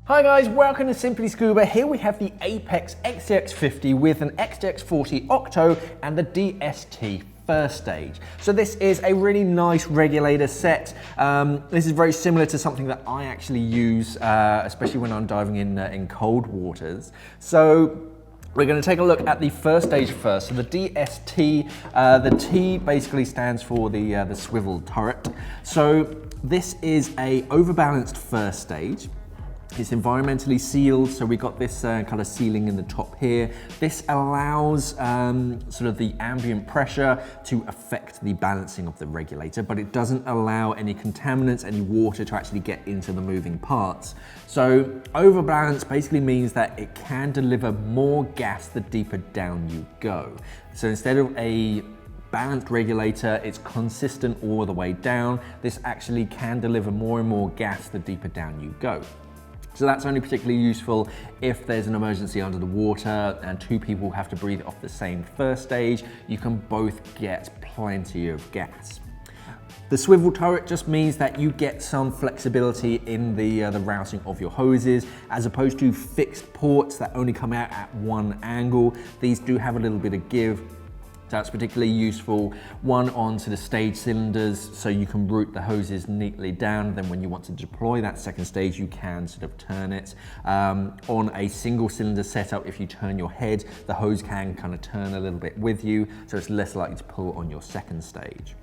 Hi guys, welcome to Simply Scuba. Here we have the Apeks XTX50 with an XTX40 Octo and the DST first stage. So this is a really nice regulator set. This is very similar to something that I actually use, especially when I'm diving in cold waters. So we're going to take a look at the first stage first. So the DST, the T basically stands for the swivel turret. So this is a overbalanced first stage. It's environmentally sealed, so we got this kind of sealing in the top here. This allows sort of the ambient pressure to affect the balancing of the regulator, but it doesn't allow any contaminants, any water to actually get into the moving parts. So overbalance basically means that it can deliver more gas the deeper down you go. So instead of a balanced regulator, it's consistent all the way down. This actually can deliver more and more gas the deeper down you go. So that's only particularly useful if there's an emergency under the water and two people have to breathe off the same first stage. You can both get plenty of gas. The swivel turret just means that you get some flexibility in the routing of your hoses, as opposed to fixed ports that only come out at one angle. These do have a little bit of give. That's particularly useful, one onto the stage cylinders, so you can route the hoses neatly down. Then when you want to deploy that second stage, you can sort of turn it. On a single cylinder setup, if you turn your head, the hose can kind of turn a little bit with you, so it's less likely to pull on your second stage.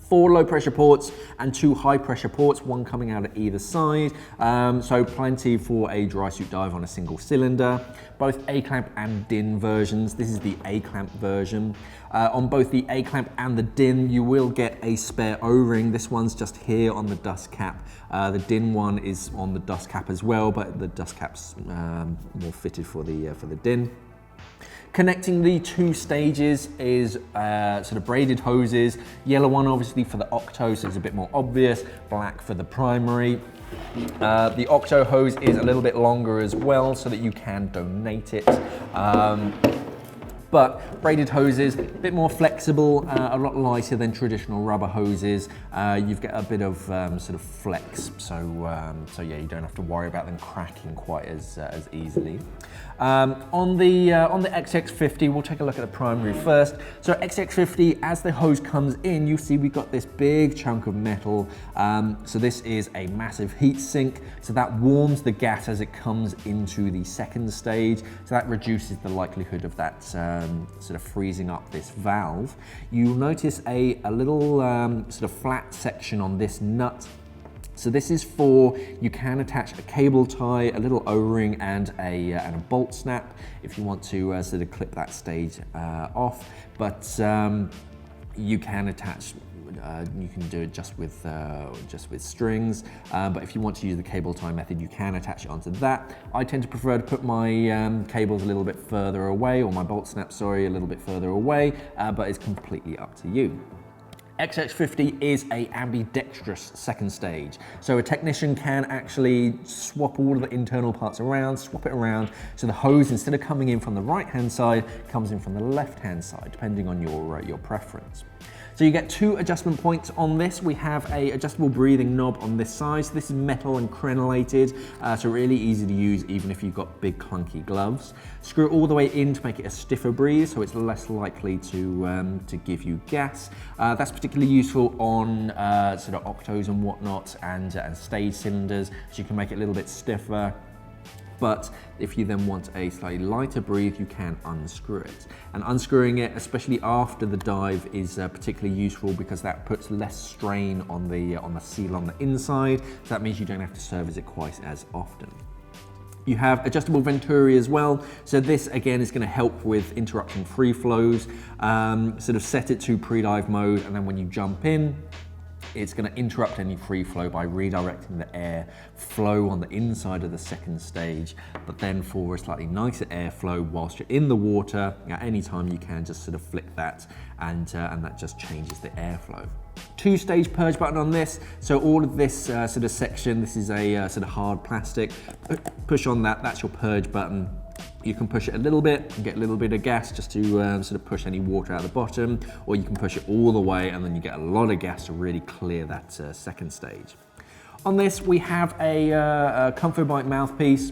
4 low pressure ports and 2 high pressure ports, one coming out at either side. So plenty for a dry suit dive on a single cylinder. Both A-clamp and DIN versions. This is the A-clamp version. On both the A-clamp and the DIN, you will get a spare O-ring. This one's just here on the dust cap. The DIN one is on the dust cap as well, but the dust cap's more fitted for the DIN. Connecting the 2 stages is sort of braided hoses. Yellow one obviously for the Octo, so it's a bit more obvious. Black for the primary. The Octo hose is a little bit longer as well, so that you can donate it. But braided hoses, a bit more flexible, a lot lighter than traditional rubber hoses. You've got a bit of sort of flex, so yeah, you don't have to worry about them cracking quite as easily. On the XTX50, we'll take a look at the primary first. So XTX50, as the hose comes in, you see we've got this big chunk of metal. So this is a massive heat sink, so that warms the gas as it comes into the second stage. So that reduces the likelihood of that sort of freezing up this valve. You'll notice a little sort of flat section on this nut. So this is for, you can attach a cable tie, a little O-ring and a bolt snap if you want to sort of clip that stage off. But you can attach, you can do it just with strings, but if you want to use the cable tie method, you can attach it onto that. I tend to prefer to put my cables a little bit further away, or my bolt snap, sorry, a little bit further away, but it's completely up to you. XTX50 is a ambidextrous second stage. So a technician can actually swap all of the internal parts around, swap it around, so the hose, instead of coming in from the right-hand side, comes in from the left-hand side, depending on your preference. So you get 2 adjustment points on this. We have a adjustable breathing knob on this side. So this is metal and crenellated, so really easy to use even if you've got big clunky gloves. Screw it all the way in to make it a stiffer breathe, so it's less likely to give you gas. That's particularly useful on sort of Octos and whatnot, and stage cylinders, so you can make it a little bit stiffer. But if you then want a slightly lighter breathe, you can unscrew it. And unscrewing it, especially after the dive, is particularly useful because that puts less strain on the seal on the inside. So that means you don't have to service it quite as often. You have adjustable venturi as well. So this again is going to help with interrupting free flows. Sort of set it to pre-dive mode, and then when you jump in, it's going to interrupt any free flow by redirecting the air flow on the inside of the second stage. But then for a slightly nicer airflow whilst you're in the water, at any time you can just sort of flick that, and that just changes the airflow. 2-stage purge button on this. So all of this sort of section, this is a sort of hard plastic. Push on that, that's your purge button. You can push it a little bit and get a little bit of gas just to sort of push any water out the bottom, or you can push it all the way and then you get a lot of gas to really clear that second stage. On this, we have a Comfort Bite mouthpiece.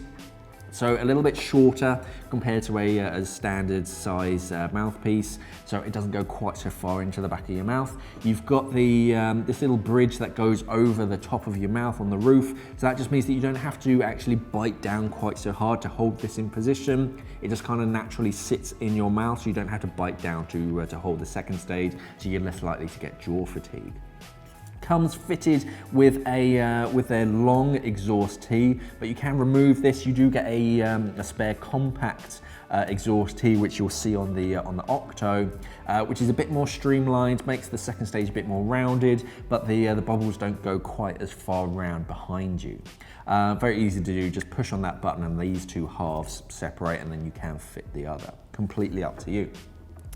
So a little bit shorter compared to a standard size mouthpiece, so it doesn't go quite so far into the back of your mouth. You've got the this little bridge that goes over the top of your mouth on the roof, so that just means that you don't have to actually bite down quite so hard to hold this in position. It just kind of naturally sits in your mouth, so you don't have to bite down to hold the second stage, so you're less likely to get jaw fatigue. Comes fitted with their long exhaust tee, but you can remove this. You do get a spare compact exhaust tee, which you'll see on the Octo, which is a bit more streamlined, makes the second stage a bit more rounded, but the bubbles don't go quite as far round behind you. Very easy to do, just push on that button and these two halves separate, and then you can fit the other. Completely up to you.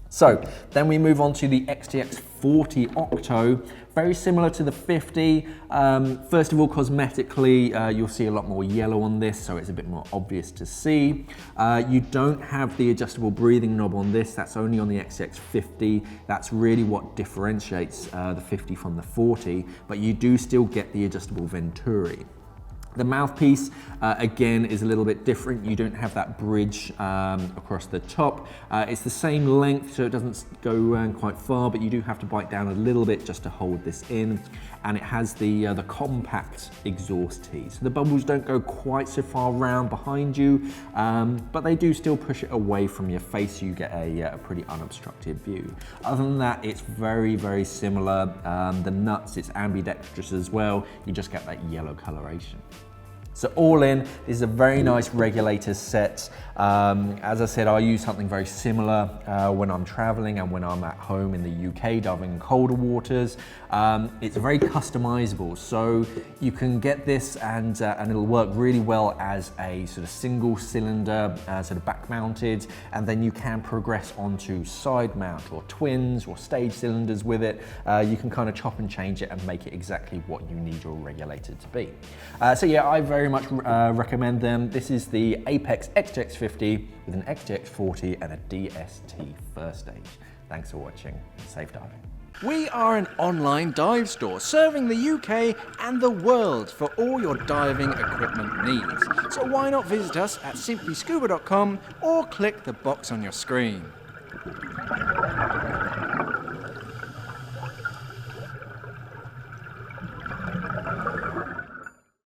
So then we move on to the XTX40 Octo, very similar to the 50. First of all, cosmetically, you'll see a lot more yellow on this, so it's a bit more obvious to see. You don't have the adjustable breathing knob on this, that's only on the XTX50. That's really what differentiates the 50 from the 40, but you do still get the adjustable venturi. The mouthpiece, again, is a little bit different. You don't have that bridge across the top. It's the same length, so it doesn't go quite far, but you do have to bite down a little bit just to hold this in. And it has the compact exhaust tee. So the bubbles don't go quite so far round behind you, but they do still push it away from your face, so you get a pretty unobstructed view. Other than that, it's very, very similar. The nuts, it's ambidextrous as well. You just get that yellow coloration. So all in, this is a very nice regulator set. As I said, I use something very similar when I'm traveling and when I'm at home in the UK, diving in colder waters. It's very customizable, so you can get this and it'll work really well as a sort of single cylinder, sort of back mounted, and then you can progress onto side mount or twins or stage cylinders with it. You can kind of chop and change it and make it exactly what you need your regulator to be. So yeah, I very much recommend them. This is the Apeks XTX50 with an XTX40 and a DST first stage. Thanks for watching. Safe diving. We are an online dive store serving the UK and the world for all your diving equipment needs. So why not visit us at simplyscuba.com or click the box on your screen.